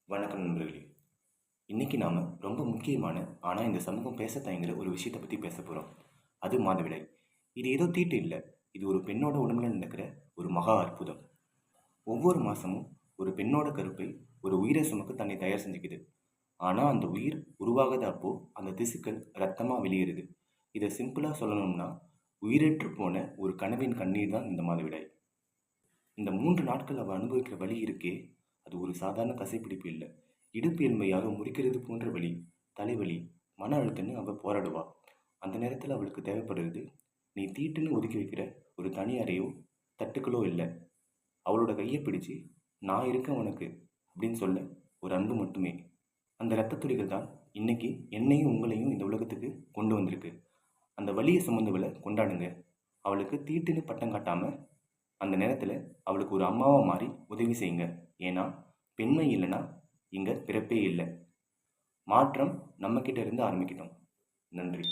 வணக்கம் நண்பர்களே. இன்னைக்கு நாம ரொம்ப முக்கியமான ஆனால் இந்த சமூகம் பேச தயங்குற ஒரு விஷயத்தை பற்றி பேச போகிறோம். அது மாதவிடாய். இது ஏதோ தீட்டு இல்லை, இது ஒரு பெண்ணோட உடம்புல நடக்கிற ஒரு மகா அற்புதம். ஒவ்வொரு மாதமும் ஒரு பெண்ணோட கருப்பை ஒரு உயிரை சுமக்க தன்னை தயார் செஞ்சுக்குது. ஆனால் அந்த உயிர் உருவாகாத அப்போ அந்த திசுக்கள் ரத்தமாக வெளியேறுது. இதை சிம்பிளாக சொல்லணும்னா, உயிரற்று போன ஒரு கனவின் கண்ணீர் தான் இந்த மாதவிடாய். இந்த 3 நாட்கள் அவள் அனுபவிக்கிற வலி இருக்கே, அது ஒரு சாதாரண கசைப்பிடிப்பு இல்லை. இடுப்பு எலும்பையாக முறிக்கிறது போன்ற வலி, தலைவலி, மன அழுத்தம்னு அவள் போராடுவா. அந்த நேரத்தில் அவளுக்கு தேவைப்படுறது நீ தீட்டுன்னு ஒதுக்கி வைக்கிற ஒரு தனி அறையோ தட்டுக்களோ இல்லை. அவளோட கையை பிடிச்சு நான் இருக்கேன் உனக்கு அப்படின்னு சொல்ல ஒரு அன்பு மட்டுமே. அந்த இரத்த துளிகள் தான் இன்னைக்கு என்னையும் உங்களையும் இந்த உலகத்துக்கு கொண்டு வந்திருக்கு. அந்த வலியை சுமந்தவளை கொண்டாடுங்க. அவளுக்கு தீட்டுன்னு பட்டம் காட்டாம அந்த நேரத்தில் அவளுக்கு ஒரு அம்மாவா மாறி உதவி செய்யுங்க. ஏன்னா பெண்மை இல்லைன்னா இங்கே பிறப்பே இல்லை. மாற்றம் நம்மக்கிட்ட இருந்து ஆரம்பிக்கட்டும். நன்றி.